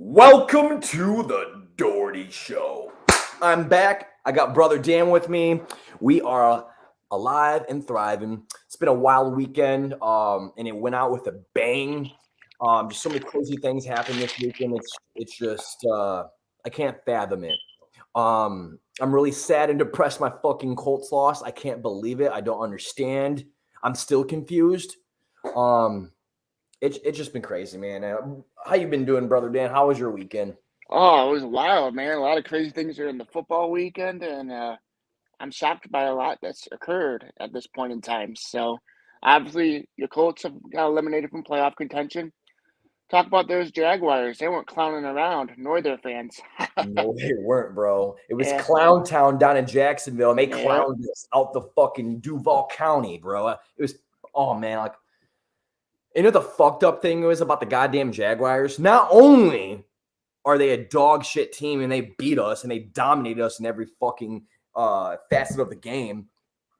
Welcome to the Dougherty Show. I'm back. I got brother Dan with me. We are alive and thriving. It's been a wild weekend, and it went out with a bang. Just so many crazy things happened this weekend. It's just I can't fathom it. I'm really sad and depressed. My fucking Colts lost. I can't believe it. I don't understand. I'm still confused. It's just been crazy, man. How you been doing, brother Dan? How was your weekend? Oh, it was wild, man. A lot of crazy things during the football weekend, and I'm shocked by a lot that's occurred at this point in time. So, obviously, your Colts have got eliminated from playoff contention. Talk about those Jaguars. They weren't clowning around, nor their fans. No, they weren't, bro. It was Yeah, Clown Town down in Jacksonville, and they yeah. clowned us out the fucking Duval County, bro. It was, oh man, like, you know the fucked up thing was about the goddamn Jaguars? Not only are they a dog shit team and they beat us and they dominated us in every fucking facet of the game,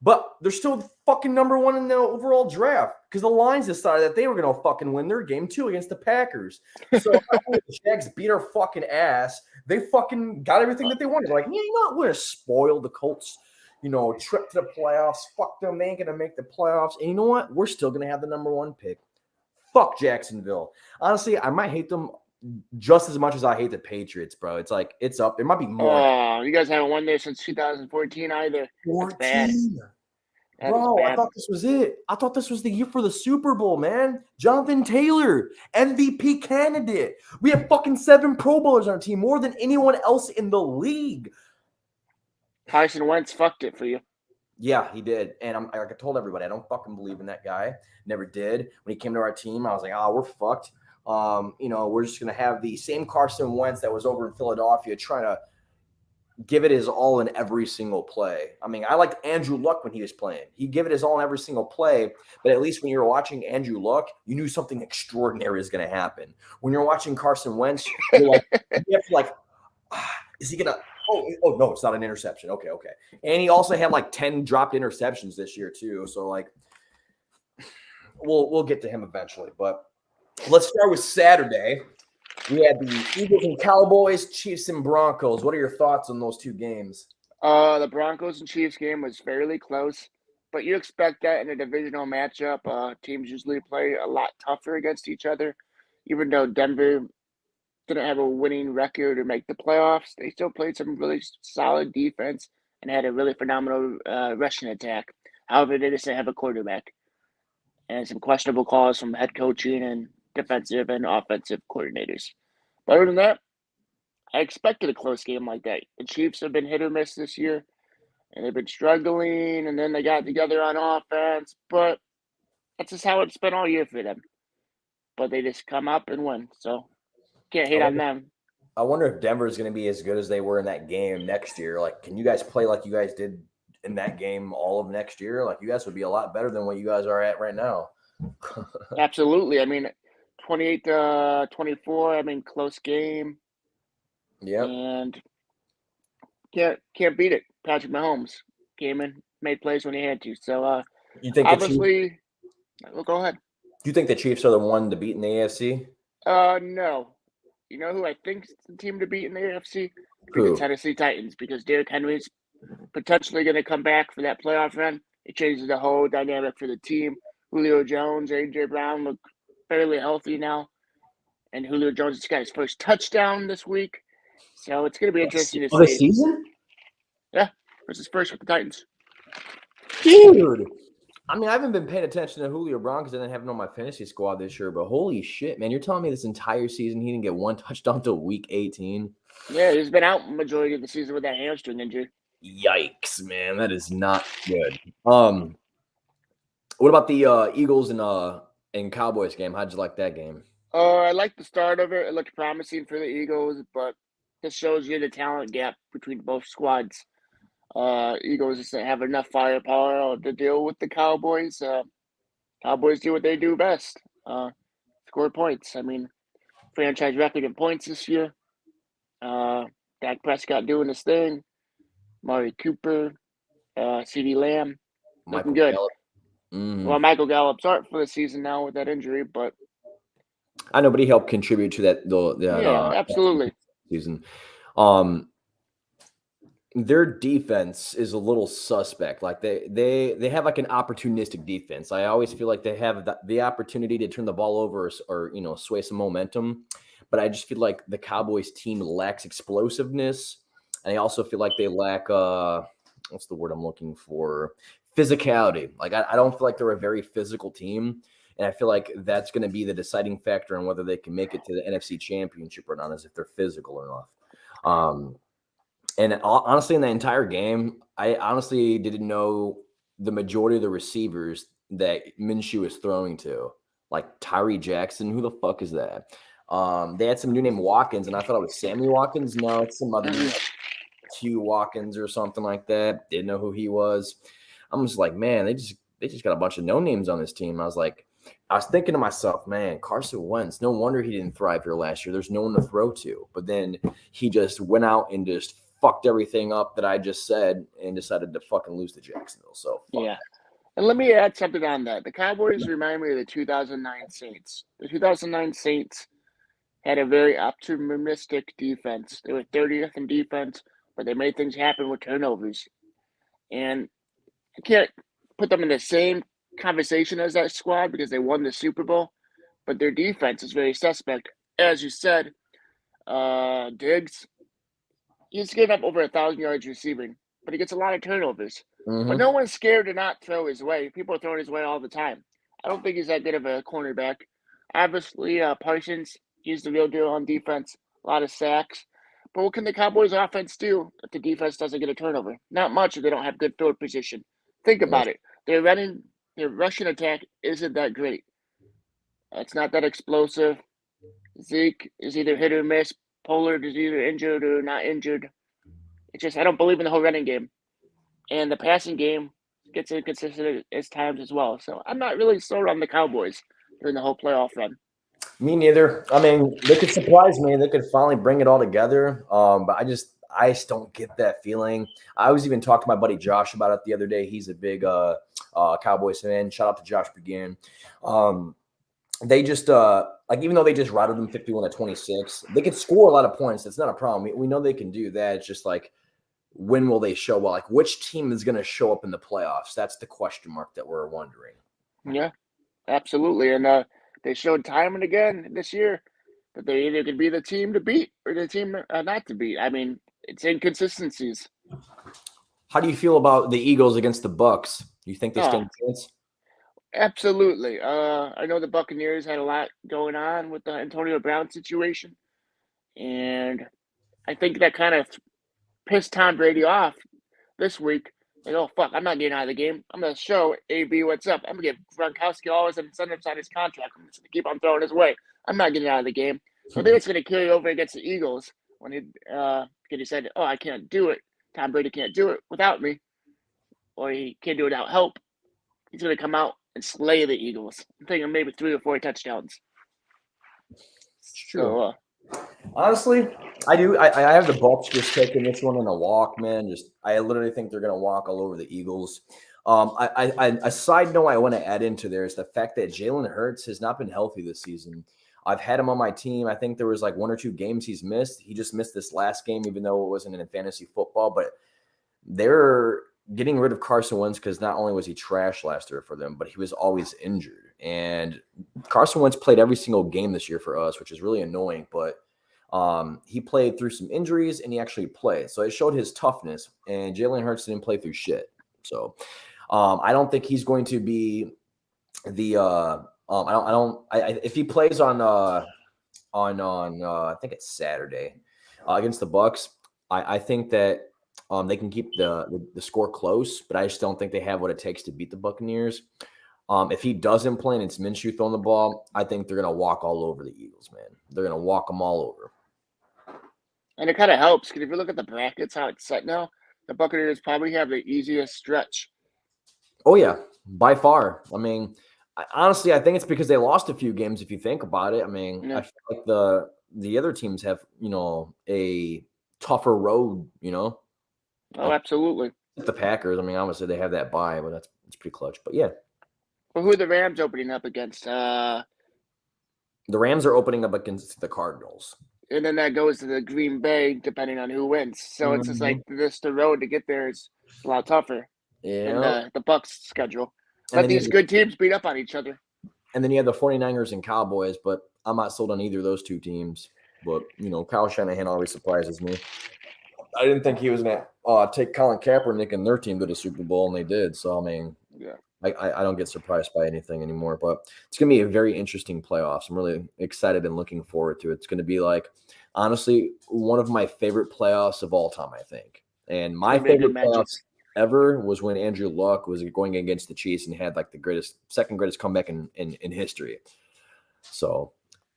but they're still fucking number one in the overall draft because the Lions decided that they were going to fucking win their game too against the Packers. So the Jags beat our fucking ass. They fucking got everything that they wanted. Like, yeah, you're not going to spoil the Colts, trip to the playoffs. Fuck them. They ain't going to make the playoffs. And you know what? We're still going to have the number one pick. Fuck Jacksonville. Honestly, I might hate them just as much as I hate the Patriots, bro. It's like, it's up. It might be more. Oh, you guys haven't won there since 2014 either. That's bad. 14. That is Bro, I bad. thought this was it. I thought this was the year for the Super Bowl, man. Jonathan Taylor, MVP candidate. We have fucking 7 Pro Bowlers on our team, more than anyone else in the league. Carson Wentz fucked it for you. Yeah, he did. And like I told everybody, I don't fucking believe in that guy. Never did. When he came to our team, I was like, oh, we're fucked. We're just going to have the same Carson Wentz that was over in Philadelphia trying to give it his all in every single play. I mean, I liked Andrew Luck when he was playing. He gave it his all in every single play, but at least when you were watching Andrew Luck, you knew something extraordinary is going to happen. When you're watching Carson Wentz, you're like, you have to like, is he going to – oh, no, it's not an interception. Okay. And he also had like 10 dropped interceptions this year too. So like we'll get to him eventually, but let's start with Saturday. We had the Eagles and Cowboys, Chiefs and Broncos. What are your thoughts on those two games? The Broncos and Chiefs game was fairly close, but you expect that in a divisional matchup. Teams usually play a lot tougher against each other. Even though Denver didn't have a winning record or make the playoffs, they still played some really solid defense and had a really phenomenal rushing attack. However, they just didn't have a quarterback and some questionable calls from head coaching and defensive and offensive coordinators. But other than that, I expected a close game like that. The Chiefs have been hit or miss this year, and they've been struggling, and then they got together on offense, but that's just how it's been all year for them. But they just come up and win, so can't hate on them. I wonder if Denver is going to be as good as they were in that game next year. Like, can you guys play like you guys did in that game all of next year? Like, you guys would be a lot better than what you guys are at right now. Absolutely. I mean, 28-24. I mean, close game. Yep. And can't beat it. Patrick Mahomes came in, made plays when he had to. So You think obviously, well, go ahead. Do you think the Chiefs are the one to beat in the AFC? No. You know who I think's the team to beat in the AFC? Who? The Tennessee Titans, because Derrick Henry's potentially going to come back for that playoff run. It changes the whole dynamic for the team. Julio Jones, A.J. Brown look fairly healthy now. And Julio Jones just got his first touchdown this week. So it's going to be interesting to see. The season? Yeah, it's his first with the Titans. Dude. I mean, I haven't been paying attention to Julio Brown because I didn't have him on my fantasy squad this year, but holy shit, man. You're telling me this entire season he didn't get one touchdown until week 18? Yeah, he's been out majority of the season with that hamstring injury. Yikes, man. That is not good. What about the Eagles and Cowboys game? How'd you like that game? I like the start of it. It looked promising for the Eagles, but this shows you the talent gap between both squads. Eagles just don't have enough firepower to deal with the Cowboys. Cowboys do what they do best, score points. I mean, franchise record in points this year. Dak Prescott doing his thing. Mari Cooper, CeeDee Lamb, looking good. Mm-hmm. Well, Michael Gallup's out for the season now with that injury, but I know, but he helped contribute to that Absolutely. season. Their defense is a little suspect. Like they have like an opportunistic defense. I always feel like they have the opportunity to turn the ball over or sway some momentum, but I just feel like the Cowboys team lacks explosiveness, and I also feel like they lack what's the word I'm looking for? Physicality. Like I don't feel like they're a very physical team, and I feel like that's going to be the deciding factor on whether they can make it to the NFC Championship or not, is if they're physical enough. And honestly, in the entire game, I honestly didn't know the majority of the receivers that Minshew was throwing to, like Tyree Jackson. Who the fuck is that? They had some dude named Watkins, and I thought it was Sammy Watkins. No, it's some other dude, like Q Watkins or something like that. Didn't know who he was. I'm just like, man, they just got a bunch of no names on this team. I was thinking to myself, man, Carson Wentz, no wonder he didn't thrive here last year. There's no one to throw to. But then he just went out and just fucked everything up that I just said and decided to fucking lose to Jacksonville. So fuck. Yeah. And let me add something on that. The Cowboys remind me of the 2009 Saints. The 2009 Saints had a very optimistic defense. They were 30th in defense, but they made things happen with turnovers. And I can't put them in the same conversation as that squad because they won the Super Bowl, but their defense is very suspect. As you said, Diggs, he's given up over 1,000 yards receiving, but he gets a lot of turnovers. But no one's scared to not throw his way. People are throwing his way all the time. I don't think he's that good of a cornerback. Obviously, Parsons, he's the real deal on defense. A lot of sacks. But what can the Cowboys offense do if the defense doesn't get a turnover? Not much if they don't have good field position. Think about it. Their rushing attack isn't that great. It's not that explosive. Zeke is either hit or miss. Pollard is either injured or not injured. It's just I don't believe in the whole running game. And the passing game gets inconsistent at times as well. So I'm not really sold on the Cowboys during the whole playoff run. Me neither. I mean, they could surprise me. They could finally bring it all together. But I just don't get that feeling. I was even talking to my buddy Josh about it the other day. He's a big Cowboys fan. Shout out to Josh Begin. They just even though they just routed them 51-26, they could score a lot of points. That's not a problem. We know they can do that. It's just like, when will they show? Well, like which team is going to show up in the playoffs? That's the question mark that we're wondering. Yeah, absolutely. And they showed time and again this year that they either could be the team to beat or the team not to beat. I mean, it's inconsistencies. How do you feel about the Eagles against the Bucks? You think they stand a chance? Absolutely. I know the Buccaneers had a lot going on with the Antonio Brown situation, and I think that kind of pissed Tom Brady off this week. Like, oh, fuck, I'm not getting out of the game. I'm going to show AB what's up. I'm going to give Gronkowski all his incentives on his contract. I'm just going to keep on throwing his way. I'm not getting out of the game. So I think it's going to carry over against the Eagles when he said, oh, I can't do it. Tom Brady can't do it without me, or he can't do it without help. He's going to come out and slay the Eagles. I'm thinking maybe 3 or 4 touchdowns. It's true. Honestly, I do. I have the Bucks just taking this one in a walk, man. I literally think they're going to walk all over the Eagles. A side note I want to add into there is the fact that Jalen Hurts has not been healthy this season. I've had him on my team. I think there was like 1 or 2 games he's missed. He just missed this last game, even though it wasn't in fantasy football. But they're getting rid of Carson Wentz because not only was he trash last year for them, but he was always injured. And Carson Wentz played every single game this year for us, which is really annoying. But he played through some injuries and he actually played. So it showed his toughness, and Jalen Hurts didn't play through shit. So I don't think he's going to be the if he plays on I think it's Saturday against the Bucks, I think that they can keep the score close, but I just don't think they have what it takes to beat the Buccaneers. If he doesn't play and it's Minshew throwing the ball, I think they're going to walk all over the Eagles, man. They're going to walk them all over. And it kind of helps because if you look at the brackets, how it's set now, the Buccaneers probably have the easiest stretch. Oh, yeah, by far. I mean, honestly, I think it's because they lost a few games if you think about it. I mean, I feel like the other teams have, a tougher road, Oh, absolutely. The Packers, I mean, obviously they have that bye, but it's pretty clutch. But, yeah. Well, who are the Rams opening up against? The The Rams are opening up against the Cardinals. And then that goes to the Green Bay, depending on who wins. So it's just like the road to get there is a lot tougher than Yeah. the Bucks schedule. And Let then these good teams beat up on each other. And then you have the 49ers and Cowboys, but I'm not sold on either of those two teams. But, Kyle Shanahan always surprises me. I didn't think he was going to take Colin Kaepernick and their team to the Super Bowl, and they did. So, I mean, yeah, I don't get surprised by anything anymore. But it's going to be a very interesting playoffs. I'm really excited and looking forward to it. It's going to be honestly, one of my favorite playoffs of all time, I think. And my favorite playoffs ever was when Andrew Luck was going against the Chiefs and had the second greatest comeback in history. So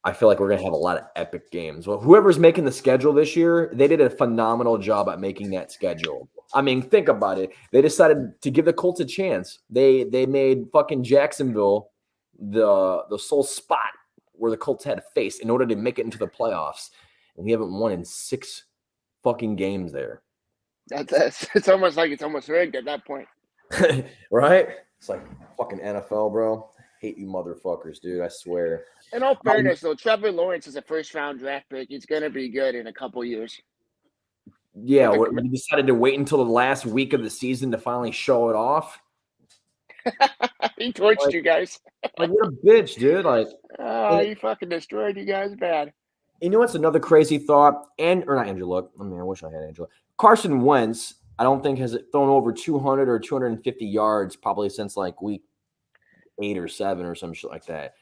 I feel like we're going to have a lot of epic games. Well, whoever's making the schedule this year, they did a phenomenal job at making that schedule. I mean, think about it. They decided to give the Colts a chance. They made fucking Jacksonville the sole spot where the Colts had to face in order to make it into the playoffs. And we haven't won in 6 fucking games there. It's almost like it's almost rigged at that point. Right? It's like fucking NFL, bro. Hate you motherfuckers, dude. I swear. In all fairness, though, Trevor Lawrence is a first-round draft pick. He's going to be good in a couple years. Yeah, we decided to wait until the last week of the season to finally show it off. He torched you guys. Like, what a bitch, dude. He fucking destroyed you guys bad. You know what's another crazy thought? Or not Andrew Luck. I mean, I wish I had Andrew Luck. Carson Wentz, I don't think has thrown over 200 or 250 yards probably since week 8 or 7 or some shit like that.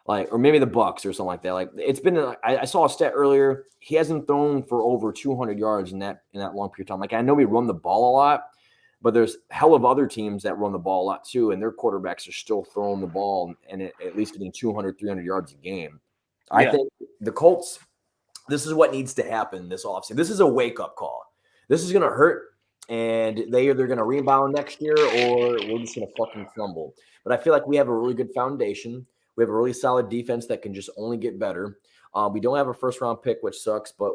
Or maybe the Bucks or something like that. It's been. I saw a stat earlier. He hasn't thrown for over 200 yards in that long period of time. I know we run the ball a lot, but there's hell of other teams that run the ball a lot too, and their quarterbacks are still throwing the ball and at least getting 200, 300 yards a game. Yeah. I think the Colts. This is what needs to happen this offseason. This is a wake-up call. This is going to hurt, and they either going to rebound next year or we're just going to fucking crumble. But I feel like we have a really good foundation. We have a really solid defense that can just only get better. We don't have a first-round pick, which sucks, but,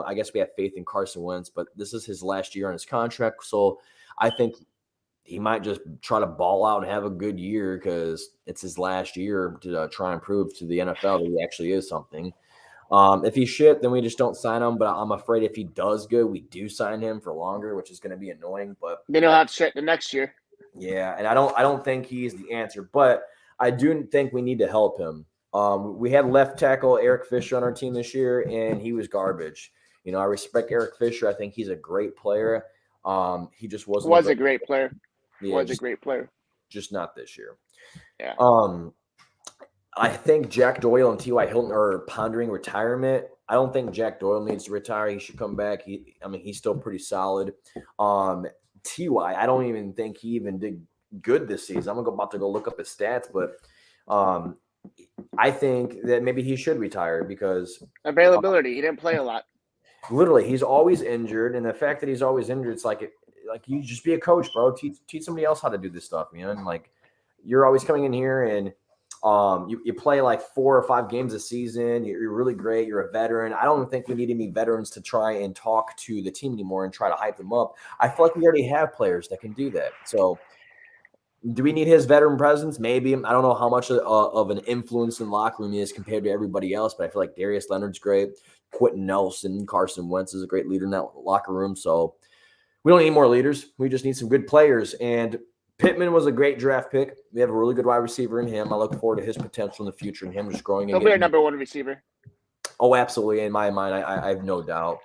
I guess we have faith in Carson Wentz. But this is his last year on his contract, so I think he might just try to ball out and have a good year because it's his last year to try and prove to the NFL that he actually is something. If he's shit, then we just don't sign him. But I'm afraid if he does good, we do sign him for longer, which is going to be annoying. But then he'll have shit the next year. Yeah, and I don't think he's the answer, but I do think we need to help him. We had left tackle Eric Fisher on our team this year, and he was garbage. I respect Eric Fisher. I think he's a great player. He just wasn't. Was a great player. Yeah, was a great player. Just not this year. Yeah. I think Jack Doyle and T.Y. Hilton are pondering retirement. I don't think Jack Doyle needs to retire. He should come back. He's still pretty solid. T.Y., I don't even think he even did good this season. I'm about to go look up his stats, but I think that maybe he should retire because availability. He didn't play a lot. Literally, he's always injured, and the fact that he's always injured, it's like you just be a coach, bro. Teach somebody else how to do this stuff, man. You're always coming in here and you play 4 or 5 games a season. You're really great. You're a veteran. I don't think we need any veterans to try and talk to the team anymore and try to hype them up. I feel like we already have players that can do that. So do we need his veteran presence? Maybe. I don't know how much of an influence in the locker room he is compared to everybody else, but I feel like Darius Leonard's great. Quentin Nelson, Carson Wentz is a great leader in that locker room. So we don't need more leaders. We just need some good players. And Pittman was a great draft pick. We have a really good wide receiver in him. I look forward to his potential in the future and him just growing. He'll be our number 1 receiver. Oh, absolutely. In my mind, I have no doubt.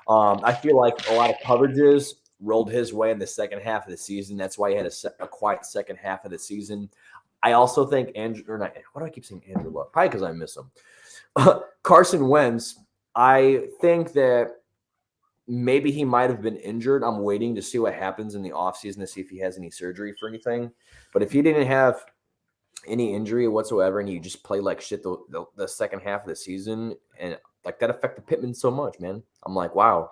I feel like a lot of coverages rolled his way in the second half of the season. That's why he had a quiet second half of the season. I also think why do I keep saying Andrew Luck? Probably because I miss him. Carson Wentz, I think that maybe he might have been injured. I'm waiting to see what happens in the offseason to see if he has any surgery for anything. But if he didn't have any injury whatsoever and you just play like shit the second half of the season, and that affected Pittman so much, man. I'm like, wow.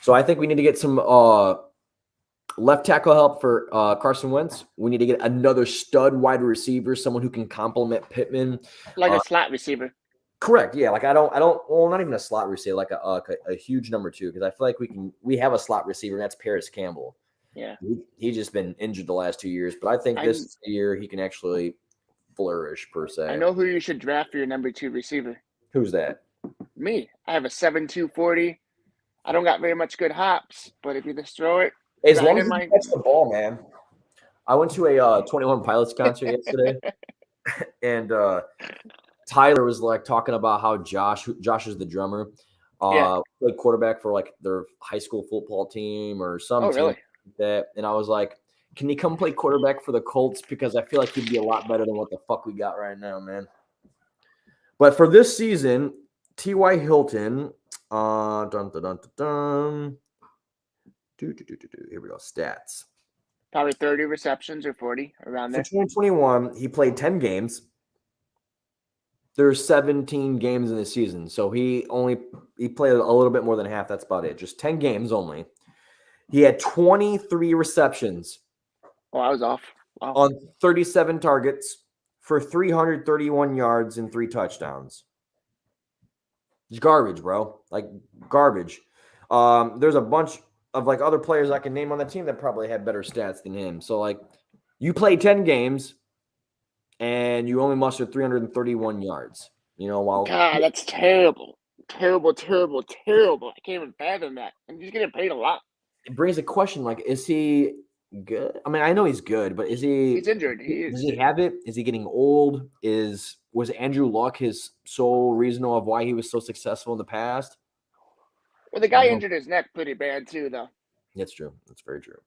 So I think we need to get some left tackle help for Carson Wentz. We need to get another stud wide receiver, someone who can complement Pittman. Like a slot receiver. Correct. Yeah. Not even a slot receiver, like a huge number 2, because I feel like we have a slot receiver, and that's Paris Campbell. Yeah. He's just been injured the last 2 years, but I think this year he can actually flourish per se. I know who you should draft for your number 2 receiver. Who's that? Me. I have a 7.240. I don't got very much good hops, but if you just throw it As right long as in you my catch the ball, man. I went to a 21 Pilots concert yesterday, and Tyler was like talking about how Josh is the drummer, Yeah. played quarterback for like their high school football team or some Oh, team really? like that. And I was like, can he come play quarterback for the Colts? Because I feel like he'd be a lot better than what the fuck we got right now, man. But for this season, T.Y. Hilton, dun, dun, dun, dun, dun. Here we go. Stats. Probably 30 receptions or 40 around For there. 2021, he played 10 games. There's 17 games in the season, so he played a little bit more than half. That's about it. Just 10 games only. He had 23 receptions Oh, I was off. Wow. on 37 targets for 331 yards and 3 touchdowns. It's garbage, bro. Like garbage. There's a bunch of like other players I can name on the team that probably had better stats than him. So like, you play 10 games and you only mustered 331 yards. You know, while God, that's terrible. Terrible, terrible, terrible. I can't even fathom that. And he's getting paid a lot. it brings a question like, is he good? I mean, I know he's good, but is he? He's injured. He Does is. he have it? Is he getting old? Was Andrew Luck his sole reason of why he was so successful in the past? Well, the guy injured his neck pretty bad, too, though. That's true. That's very true.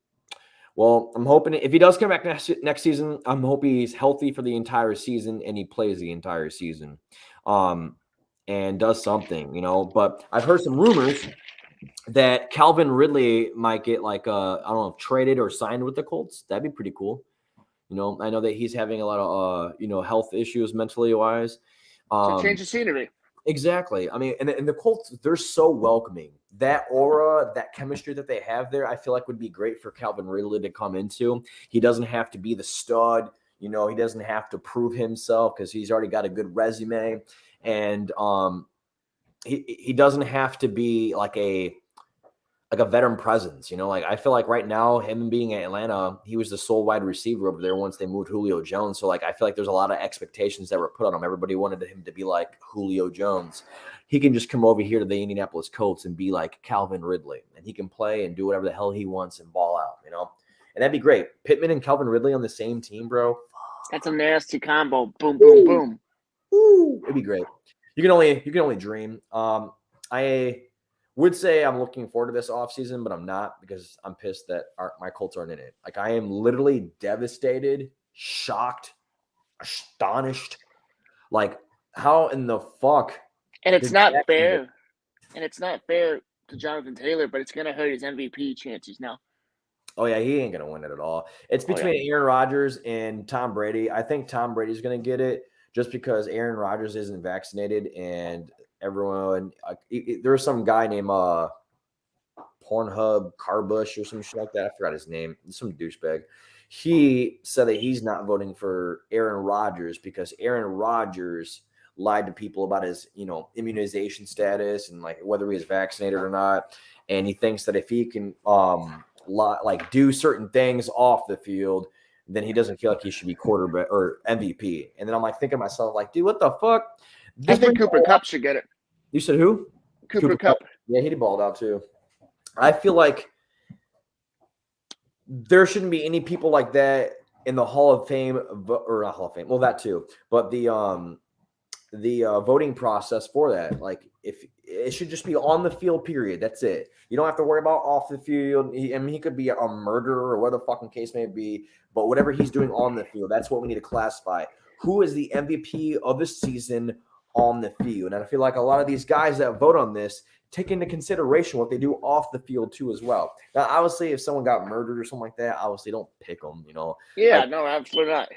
Well, I'm hoping if he does come back next season, I'm hoping he's healthy for the entire season and he plays the entire season, and does something, you know. But I've heard some rumors that Calvin Ridley might get like I don't know, traded or signed with the Colts. That'd be pretty cool. You know, I know that he's having a lot of health issues mentally wise. To change the scenery. Exactly. I mean, and the Colts, they're so welcoming. That aura, that chemistry that they have there, I feel like would be great for Calvin Ridley to come into. He doesn't have to be the stud. You know, he doesn't have to prove himself because he's already got a good resume. And he doesn't have to be like a veteran presence, you know. Like I feel like right now, him being at Atlanta, he was the sole wide receiver over there once they moved Julio Jones. So like I feel like there's a lot of expectations that were put on him. Everybody wanted him to be like Julio Jones. He can just come over here to the Indianapolis Colts and be like Calvin Ridley, and he can play and do whatever the hell he wants and ball out, you know. And that'd be great. Pittman and Calvin Ridley on the same team, bro. That's a nasty combo. Boom, boom, boom. Ooh, it'd be great. You can only dream. I would say I'm looking forward to this offseason, but I'm not because I'm pissed that my Colts aren't in it. Like I am literally devastated, shocked, astonished. Like how in the fuck? And it's not fair. And it's not fair to Jonathan Taylor, but it's going to hurt his MVP chances now. Oh, yeah, he ain't going to win it at all. It's between Aaron Rodgers and Tom Brady. I think Tom Brady's going to get it just because Aaron Rodgers isn't vaccinated and everyone there's some guy named Pornhub Carbush or some shit like that. I forgot his name. Some douchebag. He said that he's not voting for Aaron Rodgers because Aaron Rodgers lied to people about his, immunization status and like whether he was vaccinated or not. And he thinks that if he can do certain things off the field, then he doesn't feel like he should be quarterback or MVP. And then I'm like thinking to myself, like, dude, what the fuck? I think Cooper Kupp should get it. You said who? Cooper Kupp. Yeah, he balled out too. I feel like there shouldn't be any people like that in the Hall of Fame or not Hall of Fame. Well, that too, but the voting process for that, like if it should just be on the field, period. That's it. You don't have to worry about off the field. He could be a murderer or whatever the fucking case may be, but whatever he's doing on the field, that's what we need to classify. Who is the MVP of the season on the field? And I feel like a lot of these guys that vote on this take into consideration what they do off the field too as well. Now, obviously, if someone got murdered or something like that, obviously don't pick them, Yeah, like, no, absolutely not.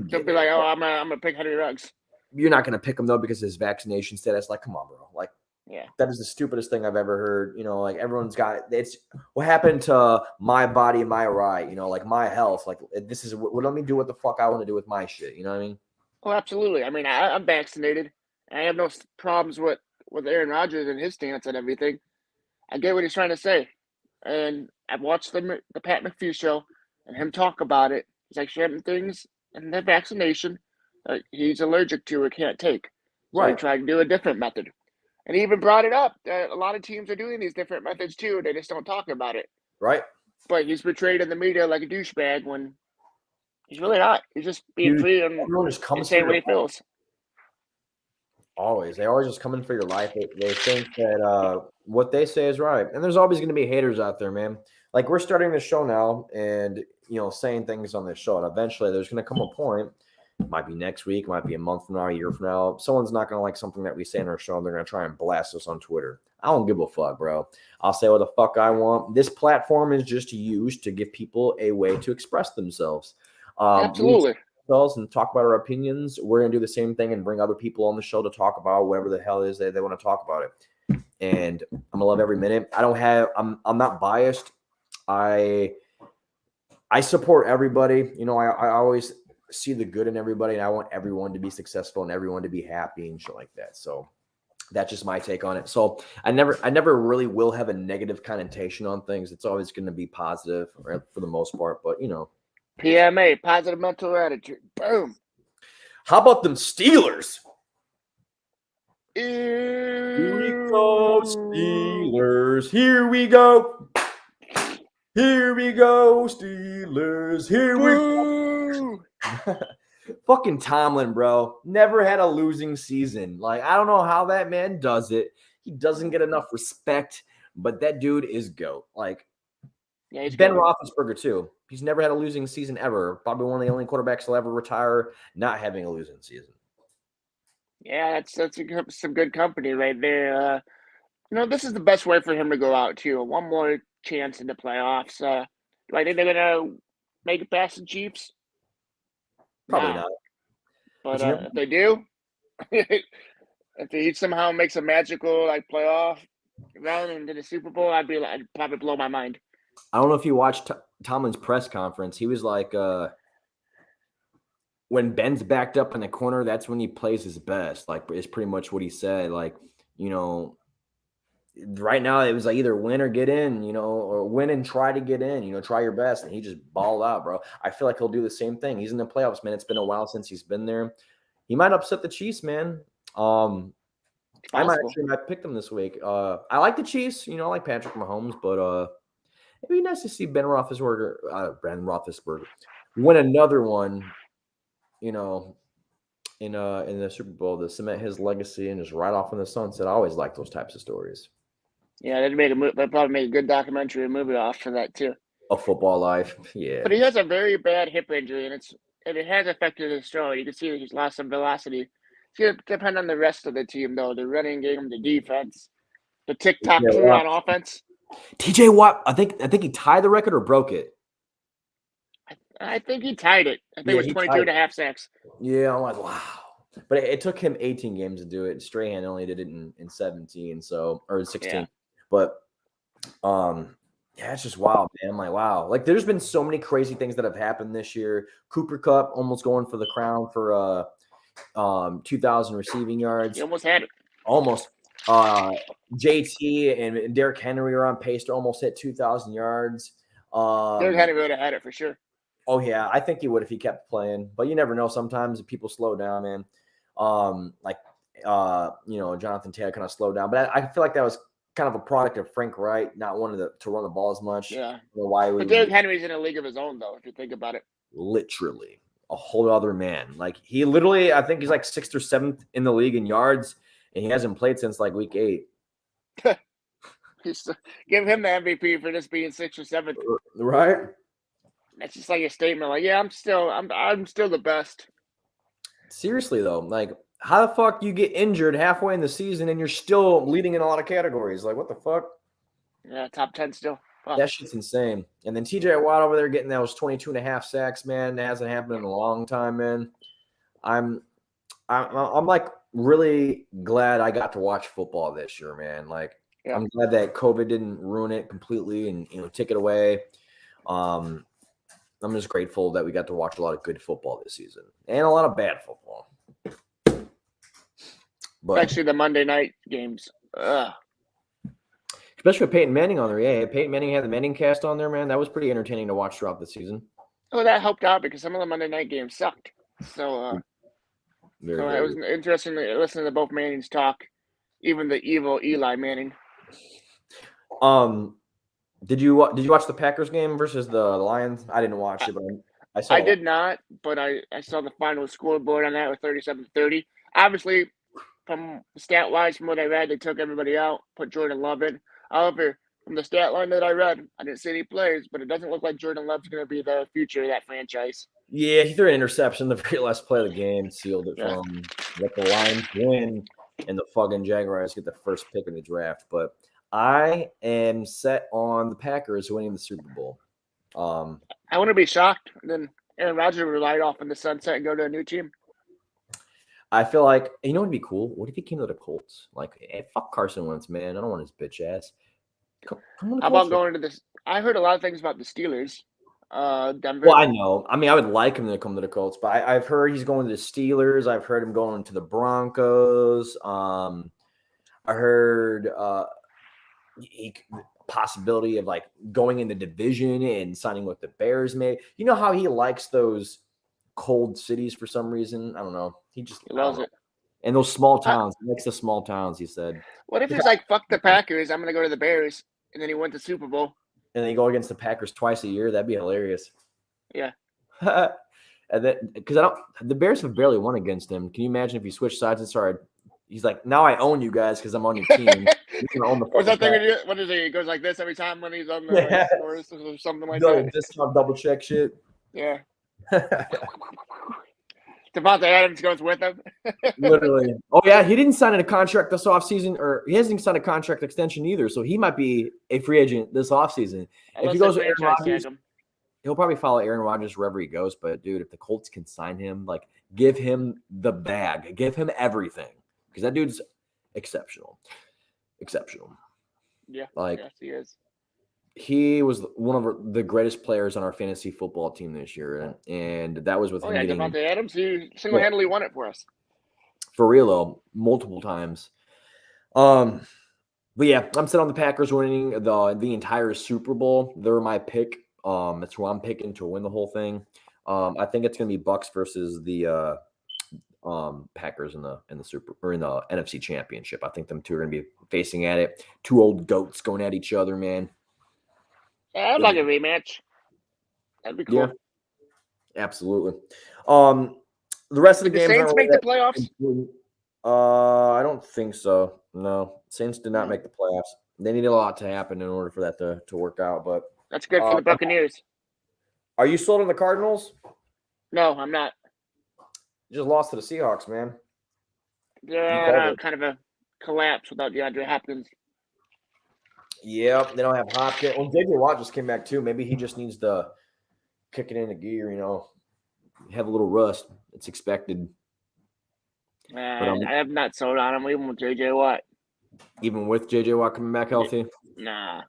Don't be like, oh, I'm gonna pick Henry Ruggs. You're not going to pick him though because of his vaccination status. Like, come on, bro. Like, yeah, that is the stupidest thing I've ever heard. Like everyone's got it's what happened to my body, my right. Like my health. Like this is what let me do what the fuck I want to do with my shit. You know what I mean? Oh, absolutely. I mean, I'm vaccinated. I have no problems with Aaron Rodgers and his stance and everything. I get what he's trying to say, and I've watched the Pat McAfee show and him talk about it. He's like certain things and the vaccination he's allergic to or can't take. So he Right. tried to do a different method. And he even brought it up that a lot of teams are doing these different methods too. They just don't talk about it. Right. But he's portrayed in the media like a douchebag when he's really not. He's just being Dude, free and everyone just comes for saying your what he feels. always. They always just come in for your life. They think that what they say is right. And there's always going to be haters out there, man. Like we're starting the show now and, saying things on this show. And eventually there's going to come a point, might be next week, might be a month from now, a year from now. Someone's not going to like something that we say in our show and they're going to try and blast us on Twitter. I don't give a fuck, bro. I'll say what the fuck I want. This platform is just used to give people a way to express themselves. Absolutely. And talk about our opinions. We're gonna do the same thing and bring other people on the show to talk about whatever the hell is they want to talk about it. And I'm gonna love every minute. I'm not biased. I support everybody. I always see the good in everybody, and I want everyone to be successful and everyone to be happy and shit like that. So that's just my take on it. So I never really will have a negative connotation on things. It's always going to be positive for the most part, but PMA, positive mental attitude. Boom. How about them Steelers? Here we go, Steelers. Here we go. Here we go, Steelers. Here we go. Fucking Tomlin, bro. Never had a losing season. Like, I don't know how that man does it. He doesn't get enough respect, but that dude is GOAT. Like, Yeah, he's Ben good. Roethlisberger, too. He's never had a losing season ever. Probably one of the only quarterbacks to ever retire not having a losing season. Yeah, that's some good company right there. This is the best way for him to go out, too. One more chance in the playoffs. Do I think they're going to make it past the Chiefs? Probably No. not. But if they do, if he somehow makes a magical playoff run into the Super Bowl, I'd probably blow my mind. I don't know if you watched Tomlin's press conference. He was like, when Ben's backed up in the corner, that's when he plays his best. Like, it's pretty much what he said. Like, right now it was like either win or get in, or win and try to get in, try your best. And he just balled out, bro. I feel like he'll do the same thing. He's in the playoffs, man. It's been a while since he's been there. He might upset the Chiefs, man. I might pick them this week. I like the Chiefs. I like Patrick Mahomes, but it'd be nice to see Ben Roethlisberger win another one, in the Super Bowl to cement his legacy and just ride off in the sunset. I always like those types of stories. Yeah, they'd probably make a good documentary movie off of that too. A Football Life, yeah. But he has a very bad hip injury, and it has affected his throw. You can see that he's lost some velocity. It's going to depend on the rest of the team, though. The running game, the defense, the TikTok crew on offense. TJ Watt, I think he tied the record or broke it. I think he tied it. I think it was 22 and a half sacks. Yeah, I'm like, wow. But it took him 18 games to do it. Strahan only did it in 17, or 16. Yeah. But yeah, it's just wild, man. I'm like, wow. Like, there's been so many crazy things that have happened this year. Cooper Kupp almost going for the crown for 2,000 receiving yards. He almost had it. Almost. JT and Derrick Henry are on pace to almost hit 2,000 yards. Derrick Henry would have had it for sure. Oh, yeah. I think he would if he kept playing. But you never know. Sometimes people slow down, man. Jonathan Taylor kind of slowed down. But I feel like that was kind of a product of Frank Wright not wanting to run the ball as much. Yeah. But Derrick Henry's in a league of his own, though, if you think about it. Literally. A whole other man. Like, he literally, I think he's like 6th or 7th in the league in yards, and he hasn't played since like week 8. Give him the MVP for just being 6th or 7th. Right? That's just like a statement. Like, yeah, I'm still the best. Seriously though, like, how the fuck you get injured halfway in the season and you're still leading in a lot of categories? Like, what the fuck? Yeah, top 10 still. Fuck. That shit's insane. And then TJ Watt over there getting those 22 and a half sacks, man. That hasn't happened in a long time, man. I'm like really glad I got to watch football this year, man. Like, yeah. I'm glad that COVID didn't ruin it completely and take it away. I'm just grateful that we got to watch a lot of good football this season and a lot of bad football. But especially the Monday night games. Especially with Peyton Manning on there. Yeah, Peyton Manning had the Manning cast on there, man. That was pretty entertaining to watch throughout the season. Oh, that helped out because some of the Monday night games sucked. So Very, So it very was good. interesting to listen to both Mannings talk, even the evil Eli Manning. Did you watch the Packers game versus the Lions? I didn't watch it, but I saw I a lot. did not, but I saw the final scoreboard on that with 37-30. Obviously, from stat wise, from what I read, they took everybody out, put Jordan Love in. However, from the stat line that I read, I didn't see any plays, but it doesn't look like Jordan Love's going to be the future of that franchise. Yeah, he threw an interception the very last play of the game, sealed it Yeah. from let the Lions win and the fucking Jaguars get the first pick in the draft. But I am set on the Packers winning the Super Bowl. I wouldn't be shocked. And then Aaron Rodgers would ride off in the sunset and go to a new team. I feel like what'd be cool? What if he came to the Colts? Like, hey, fuck Carson Wentz, man. I don't want his bitch ass. Come on the How Colts. about going to this? I heard a lot of things about the Steelers. Denver. Well, I know. I mean, I would like him to come to the Colts, but I've heard he's going to the Steelers. I've heard him going to the Broncos. I heard possibility of like going in the division and signing with the Bears. Maybe you know how he likes those cold cities for some reason. I don't know. He just Loves it. And those small towns. He likes the small towns. He said. What if he's like, "Fuck the Packers, I'm gonna go to the Bears," and then he went to Super Bowl? And they go against the Packers twice a year. That'd be hilarious. Yeah. And then because the Bears have barely won against him. Can you imagine if he switched sides and started? He's like, now I own you guys because I'm on your team. You own the What's that thing? Packers. What is it? He goes like this every time when he's on the scores or something like No, that. discount double check shit. Yeah. Devontae Adams goes with him. Literally. Oh yeah, he didn't sign a contract this offseason, or he hasn't signed a contract extension either. So he might be a free agent this offseason. If he goes with Aaron Rodgers, he'll probably follow Aaron Rodgers wherever he goes. But dude, if the Colts can sign him, like give him the bag, give him everything, because that dude's exceptional. Yeah, like yes, he is. He was one of the greatest players on our fantasy football team this year, and that was with him getting Devontae Adams. He single-handedly won it for us. For real though, multiple times. But yeah, I'm set on the Packers winning the entire Super Bowl. They're my pick. That's who I'm picking to win the whole thing. I think it's gonna be Bucks versus the Packers in the NFC Championship. I think them two are gonna be facing at it. Two old goats going at each other, man. Yeah, I'd like a rematch. That'd be cool. Yeah, absolutely. The rest of the games. The Saints make the playoffs? I don't think so. No, Saints did not make the playoffs. They need a lot to happen in order for that to work out. But that's good for the Buccaneers. Are you sold on the Cardinals? No, I'm not. You just lost to the Seahawks, man. Yeah, kind of a collapse without DeAndre Hopkins. Yep, they don't have Hopkins. Well, J.J. Watt just came back too. Maybe he just needs to kick it into gear. Have a little rust. It's expected. I have not sold on him, even with J.J. Watt. Even with J.J. Watt coming back healthy? Nah.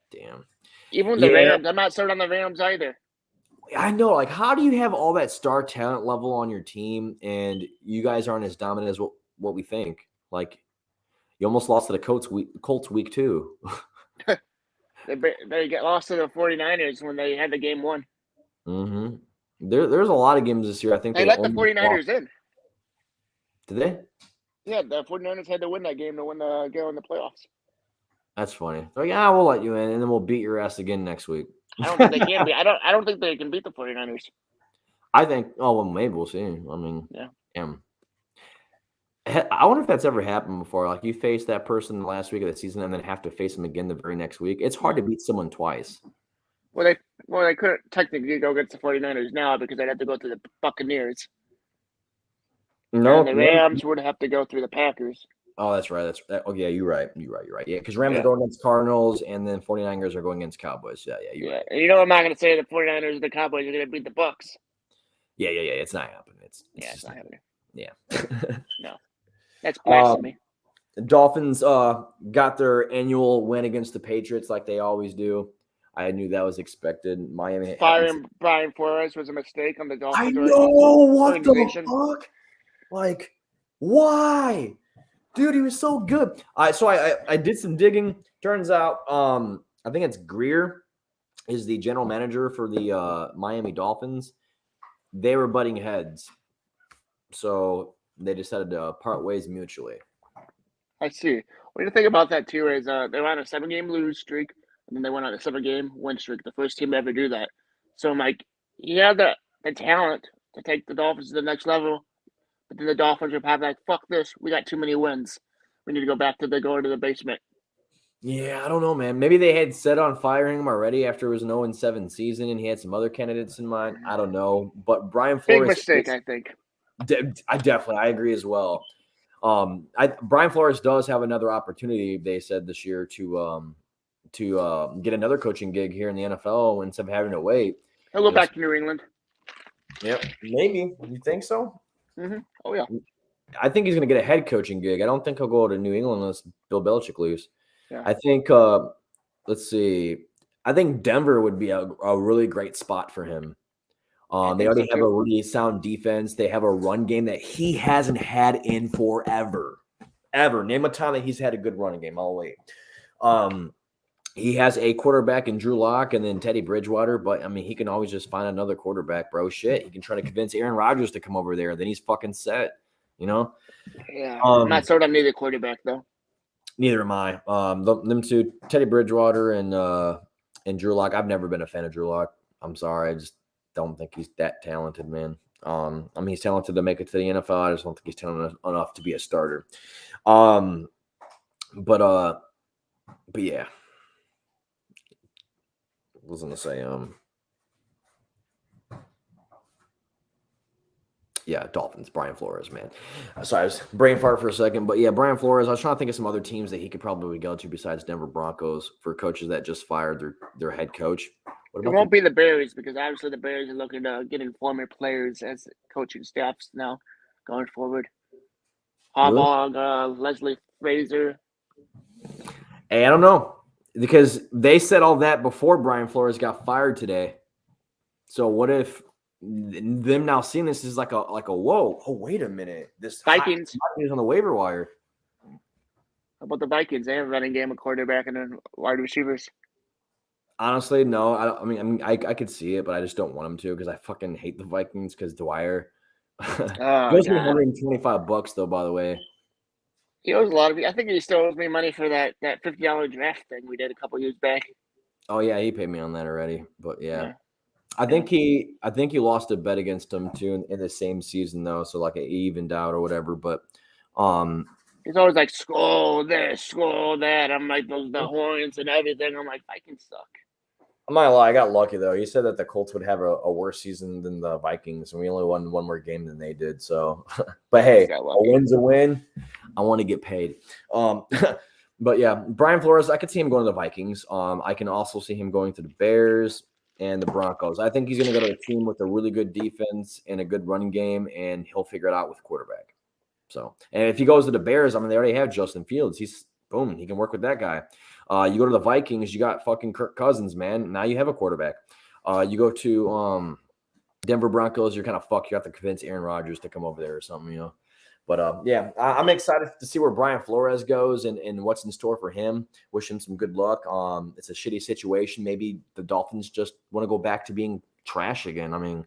Damn. Even with the Rams, I'm not sold on the Rams either. I know. Like, how do you have all that star talent level on your team and you guys aren't as dominant as what we think? Like, you almost lost to the Colts week 2. They get lost to the 49ers when they had the game won. Mm-hmm. There's a lot of games this year. I think they let the 49ers in. Did they? Yeah, the 49ers had to win that game to go in the playoffs. That's funny. So yeah, we'll let you in, and then we'll beat your ass again next week. I don't think they can be. I don't think they can beat the 49ers. I think. Oh well, maybe we'll see. I mean, yeah. I wonder if that's ever happened before. Like you face that person the last week of the season, and then have to face them again the very next week. It's hard to beat someone twice. Well, they couldn't technically go against the 49ers now because they'd have to go through the Buccaneers. No, and the Rams would have to go through the Packers. Oh, that's right. Oh, yeah, you're right. Yeah, because Rams are going against Cardinals, and then 49ers are going against Cowboys. Yeah, you're right. And I'm not going to say the 49ers and the Cowboys are going to beat the Bucs. Yeah. It's not happening. It's not happening. Yeah. No. That's blasphemy. Dolphins got their annual win against the Patriots like they always do. I knew that was expected. Miami firing Brian Flores was a mistake on the Dolphins. I know. What the fuck? Like, why? Dude, he was so good. So I did some digging. Turns out, I think it's Greer is the general manager for the Miami Dolphins. They were butting heads. So they decided to part ways mutually. I see. What do you think about that too? Is they were on a 7-game lose streak, and then they went on a 7-game win streak. The first team to ever do that. So I'm like, he had the talent to take the Dolphins to the next level, but then the Dolphins are probably like, fuck this, we got too many wins. We need to go back to the basement. Yeah, I don't know, man. Maybe they had set on firing him already after it was an 0-7 season, and he had some other candidates in mind. I don't know, but Brian Big Flores, mistake, I think. I agree as well. Brian Flores does have another opportunity. They said this year to get another coaching gig here in the NFL instead of having to wait. He'll go back to New England. Yep, maybe. You think so? Mm-hmm. Oh yeah. I think he's going to get a head coaching gig. I don't think he'll go to New England unless Bill Belichick leaves. Yeah. I think. Let's see. I think Denver would be a really great spot for him. They already have a really sound defense. They have a run game that he hasn't had in forever. Ever. Name a time that he's had a good running game. I'll wait. He has a quarterback in Drew Lock and then Teddy Bridgewater, but I mean, he can always just find another quarterback, bro. Shit. He can try to convince Aaron Rodgers to come over there. Then he's fucking set, you know? Yeah. I'm not sold on neither quarterback, though. Neither am I. Them two, Teddy Bridgewater and Drew Lock. I've never been a fan of Drew Lock. I'm sorry. I just don't think he's that talented, man. I mean, he's talented to make it to the NFL. I just don't think he's talented enough to be a starter. But yeah. I was gonna say, yeah, Dolphins, Brian Flores, man. Sorry, I was brain fart for a second, but yeah, Brian Flores. I was trying to think of some other teams that he could probably go to besides Denver Broncos for coaches that just fired their head coach. It won't be the Bears because obviously the Bears are looking to get former players as coaching staffs now going forward. Harbaugh, Leslie Frazier. Hey, I don't know because they said all that before Brian Flores got fired today. So what if them now seeing this is like a whoa? Oh, wait a minute! This Vikings is on the waiver wire. How about the Vikings? They have a running game, a quarterback, and then wide receivers. Honestly, no. I could see it, but I just don't want them to because I fucking hate the Vikings because Dwyer. He owes me $125 though. By the way, he owes a lot of. I think he still owes me money for that $50 draft thing we did a couple years back. Oh yeah, he paid me on that already. But yeah. I think he lost a bet against him too in the same season though, so like it evened out or whatever. But he's always like skull this, skull that. I'm like the horns and everything. I'm like Vikings suck. I'm not gonna lie, I got lucky though. He said that the Colts would have a worse season than the Vikings, and we only won one more game than they did. So, but hey, a win's a win. I want to get paid. But yeah, Brian Flores, I could see him going to the Vikings. I can also see him going to the Bears and the Broncos. I think he's going to go to a team with a really good defense and a good running game, and he'll figure it out with quarterback. So, and if he goes to the Bears, I mean, they already have Justin Fields. He can work with that guy. You go to the Vikings, you got fucking Kirk Cousins, man. Now you have a quarterback. You go to Denver Broncos, you're kind of fucked. You have to convince Aaron Rodgers to come over there or something, you know. But yeah, I'm excited to see where Brian Flores goes and what's in store for him. Wish him some good luck. It's a shitty situation. Maybe the Dolphins just want to go back to being trash again. I mean,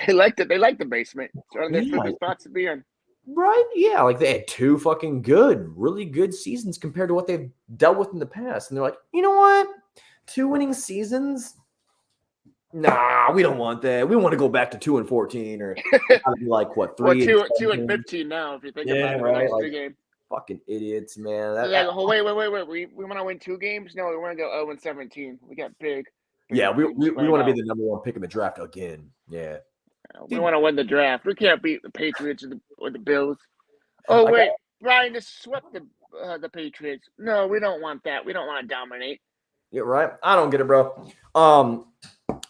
they like the basement. It's one of their favorite spots to be in. Right? Yeah, like they had two fucking really good seasons compared to what they've dealt with in the past. And they're like, you know what? 2 winning seasons? Nah, we don't want that. We want to go back to 2-14 or like what 3? Well, 2-15 now. If you think about it, right? Like, game. Fucking idiots, man. Wait. We want to win 2 games? No, we want to go 0-17. We got big. Yeah, we want to be the number 1 pick in the draft again. Yeah. We want to win the draft. We can't beat the Patriots or the Bills. Oh wait, Brian just swept the Patriots. No, we don't want that. We don't want to dominate. Yeah, right. I don't get it, bro.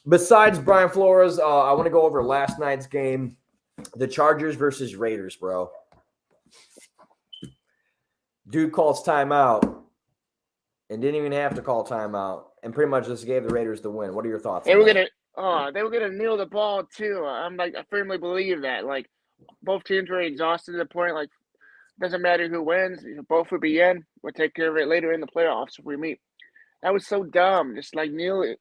Besides Brian Flores, I want to go over last night's game, the Chargers versus Raiders, bro. Dude calls timeout and didn't even have to call timeout, and pretty much just gave the Raiders the win. What are your thoughts? They were gonna kneel the ball too. I firmly believe that. Like both teams were exhausted to the point. Like doesn't matter who wins, both would be in. We'll take care of it later in the playoffs if we meet. That was so dumb. Just like kneel it.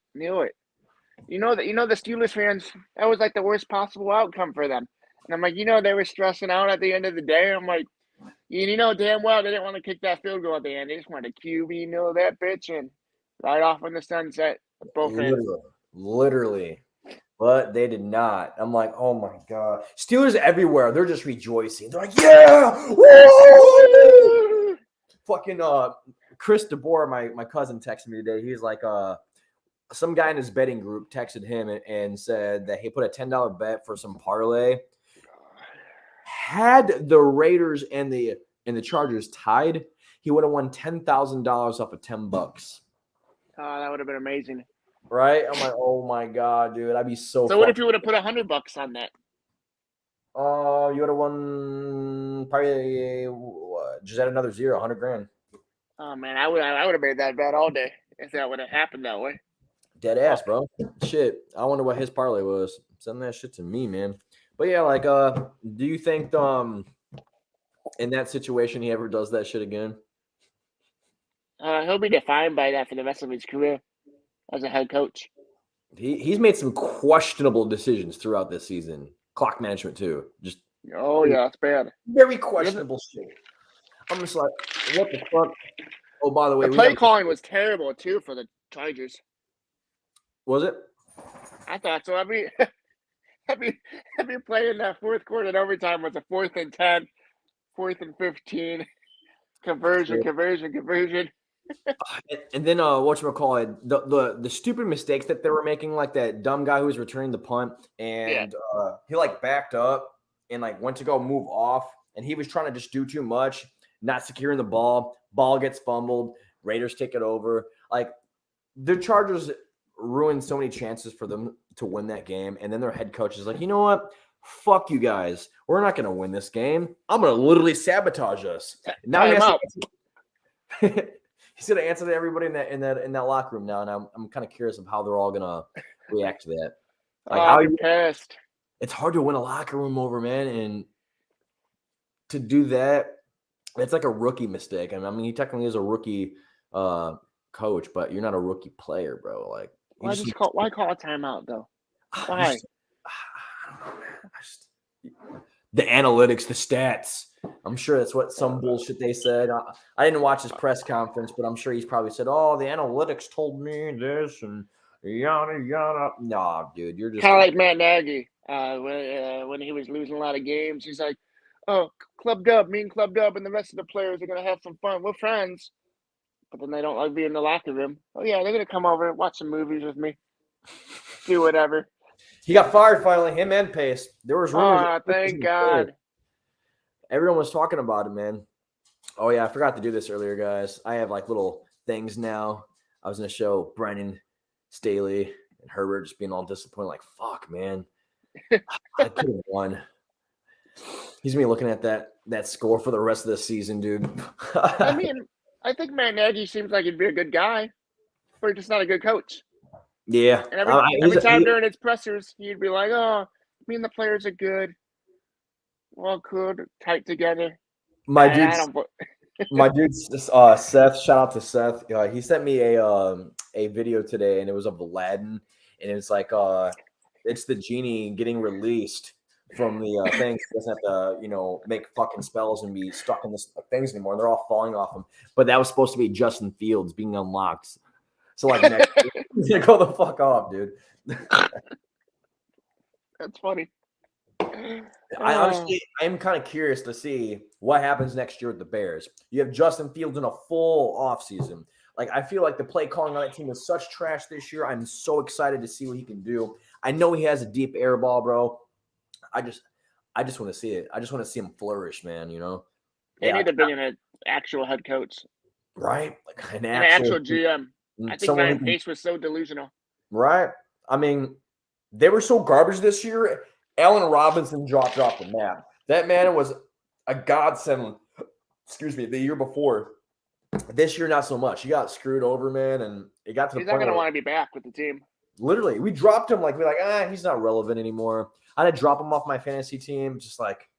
You know the Steelers fans. That was like the worst possible outcome for them. And I'm like, they were stressing out at the end of the day. I'm like, damn well they didn't want to kick that field goal at the end. They just wanted to QB that bitch and right off in the sunset. Both ends. Literally. But they did not. I'm like, oh my God. Steelers everywhere. They're just rejoicing. They're like, yeah! Woo! Fucking Chris DeBoer, my cousin, texted me today. He's like, some guy in his betting group texted him and said that he put a $10 bet for some parlay. Had the Raiders and the Chargers tied, he would have won $10,000 off of $10. Oh, that would have been amazing. Right? I'm like, oh my God, dude. I'd be so what if you would have put $100 on that? You would have won probably just add another zero, 100 grand. Oh man, I would have made that bet all day if that would have happened that way. Dead ass, bro. Shit. I wonder what his parlay was. Send that shit to me, man. But yeah, like, do you think in that situation he ever does that shit again? He'll be defined by that for the rest of his career as a head coach. He's made some questionable decisions throughout this season. Clock management too. Just it's bad. Very questionable shit. I'm just like, what the fuck? Oh, by the way, the play calling was terrible too for the Chargers. Was it? I thought so. Every play in that fourth quarter and overtime was a 4th and 10, 4th and 15, conversion. And then whatchamacallit, the stupid mistakes that they were making, like that dumb guy who was returning the punt, and he like backed up and like went to go move off, and he was trying to just do too much, not securing the ball gets fumbled, Raiders take it over. Like the Chargers ruined so many chances for them to win that game, and then their head coach is like, you know what? Fuck you guys. We're not going to win this game. I'm going to literally sabotage us. Now he's going to answer to everybody in that locker room now, and I'm kind of curious of how they're all going to react to that. Like, how you pissed. It's hard to win a locker room over, man, and to do that, it's like a rookie mistake. And I mean, he technically is a rookie coach, but you're not a rookie player, bro. Like, why call a timeout though? Why? I don't know, man. The analytics, the stats. I'm sure that's what some bullshit they said. I didn't watch his press conference, but I'm sure he's probably said, "Oh, the analytics told me this and yada yada." Nah, dude, you're just kind of like Matt Nagy. When he was losing a lot of games, he's like, "Oh, Club Dub, me and Club Dub, and the rest of the players are gonna have some fun. We're friends." But then they don't like being in the locker room. Oh yeah, they're gonna come over and watch some movies with me, do whatever. He got fired finally. Him and Pace. There was rumors. Oh, thank God. Everyone was talking about it, man. Oh yeah, I forgot to do this earlier, guys. I have like little things now. I was gonna show Brennan, Staley, and Herbert just being all disappointed. Like, fuck, man. I could have won. He's gonna be looking at that score for the rest of the season, dude. I mean, I think Matt Nagy seems like he'd be a good guy, but he's just not a good coach. Yeah. And every time during his pressers, he'd be like, "Oh, me and the players are good. Well, good, tight together." My dude, Seth. Shout out to Seth. He sent me a video today, and it was of Aladdin, and it's like it's the genie getting released from the things. He doesn't have to, make fucking spells and be stuck in the things anymore. They're all falling off him. But that was supposed to be Justin Fields being unlocked. So like, go the fuck off, dude. That's funny. I honestly, I'm kind of curious to see what happens next year with the Bears. You have Justin Fields in a full offseason. Like, I feel like the play calling on that team is such trash this year. I'm so excited to see what he can do. I know he has a deep air ball, bro. I just want to see it. I just want to see him flourish, man. They need to bring in an actual head coach, right? Like an actual GM. I think Ryan Pace was so delusional. Right. I mean, they were so garbage this year. Allen Robinson dropped off the map. That man was a godsend. Excuse me, the year before. This year, not so much. He got screwed over, man, and it got to the point. He's not going to want to be back with the team. Literally, we dropped him. Like, we're like, he's not relevant anymore. I had to drop him off my fantasy team. Just like,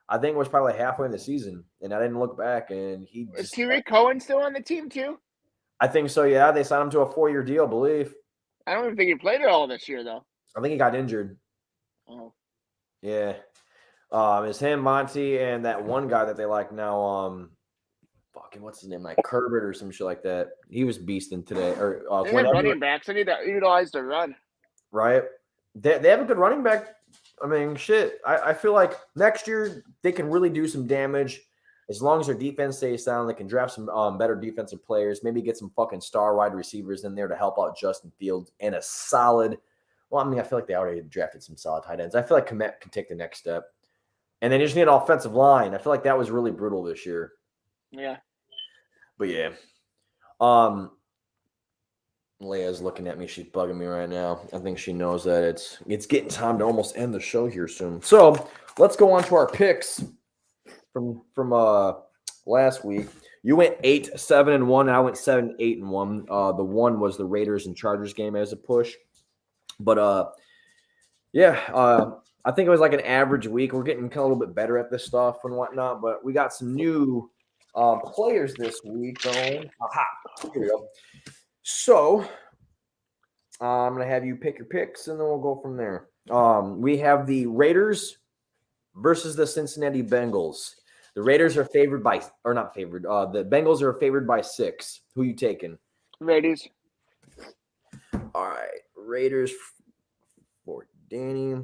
I think it was probably halfway in the season, and I didn't look back. And is Tariq Cohen still on the team too? I think so. Yeah, they signed him to a 4-year deal, I believe. I don't even think he played at all this year, though. I think he got injured. Oh. Yeah. It's him, Monty, and that one guy that they like now. Fucking what's his name? Like Herbert or some shit like that. He was beasting today. Or They have running backs. They need to utilize the run. Right. They have a good running back. I mean, shit. I feel like next year they can really do some damage as long as their defense stays sound. They can draft some better defensive players. Maybe get some fucking star wide receivers in there to help out Justin Fields and a solid. Well, I mean, I feel like they already drafted some solid tight ends. I feel like Komet can take the next step. And then you just need an offensive line. I feel like that was really brutal this year. Yeah. But yeah. Leia's looking at me. She's bugging me right now. I think she knows that it's getting time to almost end the show here soon. So let's go on to our picks from last week. You went 8-7-1, and I went 7-8-1. The one was the Raiders and Chargers game as a push. But I think it was like an average week. We're getting kind of a little bit better at this stuff and whatnot. But we got some new players this week going. Aha, here we go. So I'm going to have you pick your picks, and then we'll go from there. We have the Raiders versus the Cincinnati Bengals. The Raiders are favored by – or not favored. The Bengals are favored by 6. Who you taking? Raiders. All right. Raiders for Danny.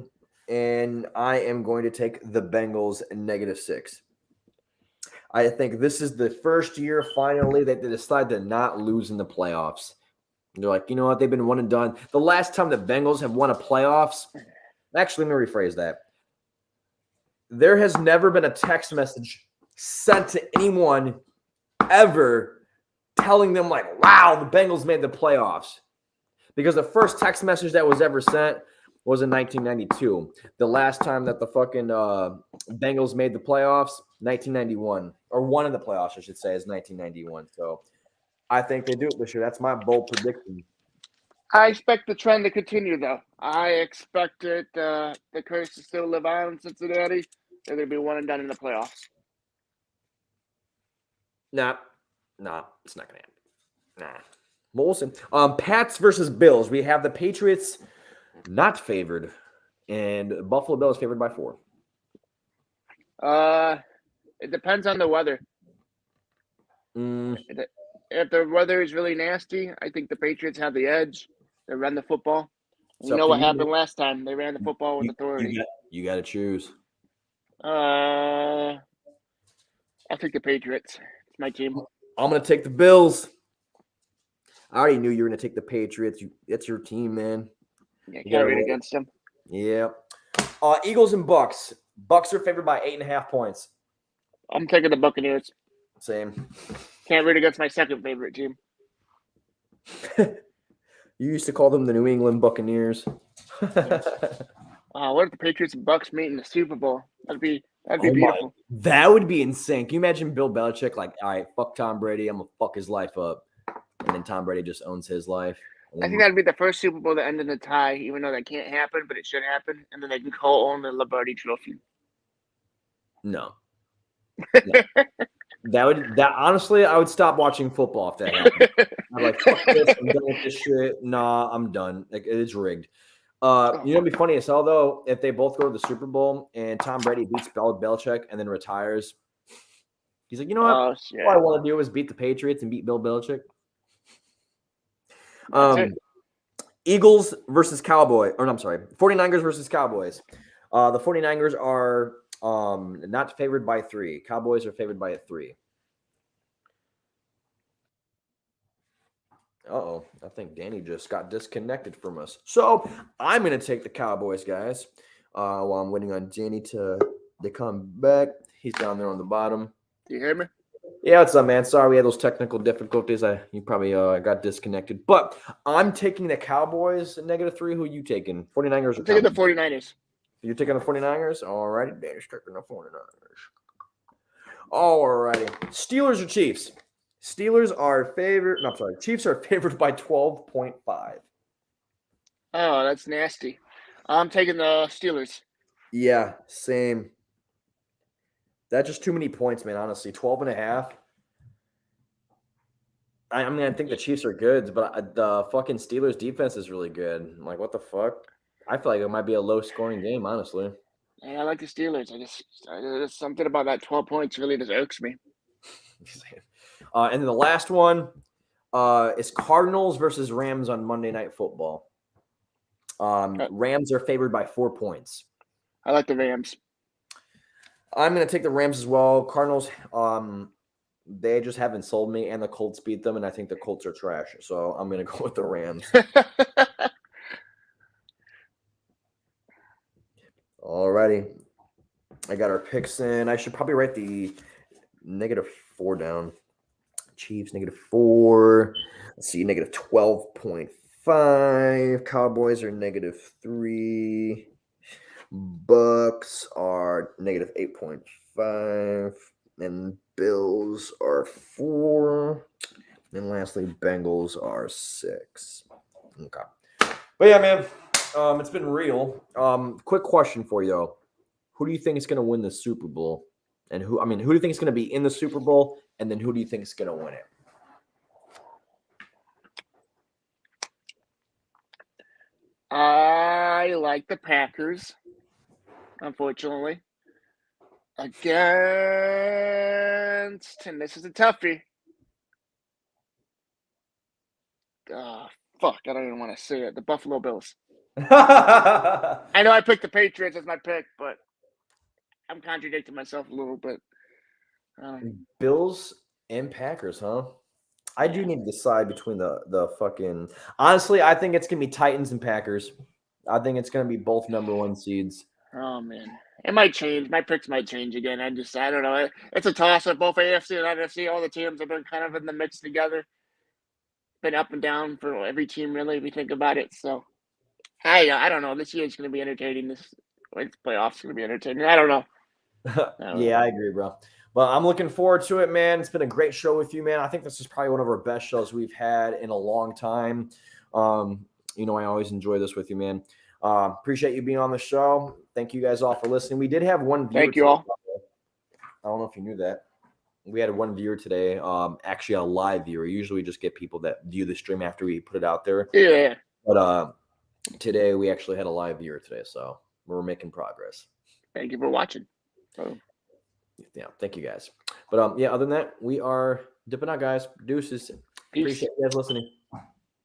And I am going to take the Bengals -6. I think this is the first year finally that they decide to not lose in the playoffs. They're like, you know what? They've been one and done. The last time the Bengals have won a playoffs, actually, let me rephrase that. There has never been a text message sent to anyone ever telling them like, wow, the Bengals made the playoffs. Because the first text message that was ever sent was in 1992. The last time that the fucking Bengals made the playoffs, 1991. Or one of the playoffs, I should say, is 1991. So I think they do it this year. That's my bold prediction. I expect the trend to continue, though. I expect it, the curse to still live on in Cincinnati. They're going to be one and done in the playoffs. Nah, it's not going to happen. Nah. Molson. Pats versus Bills. We have the Patriots not favored, and Buffalo Bills favored by 4. It depends on the weather. If the weather is really nasty, I think the Patriots have the edge. They run the football. You know what happened last time? They ran the football with authority. You got to choose. I'll take the Patriots. It's my team. I'm going to take the Bills. I already knew you were going to take the Patriots. That's your team, man. Yeah, carried against them. Yeah. Eagles and Bucks. Bucks are favored by 8.5 points. I'm taking the Buccaneers. Same. Can't root against my second favorite team. You used to call them the New England Buccaneers. What if the Patriots and Bucks meet in the Super Bowl? That'd be beautiful. That would be insane. Can you imagine Bill Belichick like, all right, fuck Tom Brady. I'm going to fuck his life up. And then Tom Brady just owns his life. I think that'd be the first Super Bowl to end in a tie, even though that can't happen, but it should happen. And then they can co-own the Lombardi Trophy. No. That honestly, I would stop watching football if that happened. I'm like, fuck this, I'm done with this shit. Nah, I'm done. Like, it's rigged. You know what'd be funny as hell though, if they both go to the Super Bowl and Tom Brady beats Belichick and then retires. He's like, you know what? All I want to do is beat the Patriots and beat Bill Belichick. Eagles versus Cowboys. Or no, I'm sorry. 49ers versus Cowboys. The 49ers are not favored by 3. Cowboys are favored by 3. Uh-oh. I think Danny just got disconnected from us. So I'm going to take the Cowboys, guys, while I'm waiting on Danny to come back. He's down there on the bottom. Do you hear me? Yeah, what's up, man? Sorry we had those technical difficulties. You probably got disconnected. But I'm taking the Cowboys -3. Who are you taking? 49ers or I'm taking the 49ers. You're taking the 49ers? All righty. Danny's taking the 49ers. All righty. Steelers or Chiefs? Steelers are favored. No, I'm sorry. Chiefs are favored by 12.5. Oh, that's nasty. I'm taking the Steelers. Yeah, same. That's just too many points, man, honestly. 12.5. I mean, I think the Chiefs are good, but the fucking Steelers defense is really good. I'm like, what the fuck? I feel like it might be a low-scoring game, honestly. And I like the Steelers. There's something about that 12 points really just irks me. And then the last one is Cardinals versus Rams on Monday Night Football. Rams are favored by 4 points. I like the Rams. I'm going to take the Rams as well. Cardinals, they just haven't sold me, and the Colts beat them, and I think the Colts are trash. So I'm going to go with the Rams. Alrighty. I got our picks in. I should probably write the -4 down. Chiefs -4. Let's see, -12.5. Cowboys are -3. Bucks are -8.5. And Bills are 4. And lastly, Bengals are 6. Okay. But yeah, man, it's been real. Quick question for you, though. Who do you think is going to win the Super Bowl? And who do you think is going to be in the Super Bowl? And then who do you think is going to win it? I like the Packers, unfortunately. Against, and this is a toughie. Fuck, I don't even want to say it. The Buffalo Bills. I know I picked the Patriots as my pick, but I'm contradicting myself a little bit. Bills and Packers, huh? I do need to decide between the fucking. Honestly, I think it's gonna be Titans and Packers. I think it's gonna be both #1 seeds. Oh man, it might change. My picks might change again. I don't know. It's a toss up. Both AFC and NFC. All the teams have been kind of in the mix together. Been up and down for every team, really. If you think about it, so I don't know. This year is going to be entertaining. This playoffs going to be entertaining. I don't know. Yeah, I agree, bro. But I'm looking forward to it, man. It's been a great show with you, man. I think this is probably one of our best shows we've had in a long time. I always enjoy this with you, man. Appreciate you being on the show. Thank you guys all for listening. We did have one viewer. Thank you all. I don't know if you knew that. We had one viewer today, actually a live viewer. Usually we just get people that view the stream after we put it out there. Yeah. But today we actually had a live viewer today, so we're making progress. Thank you for watching. Yeah, thank you guys. But other than that, we are dipping out, guys. Deuces. Peace. Appreciate you guys listening.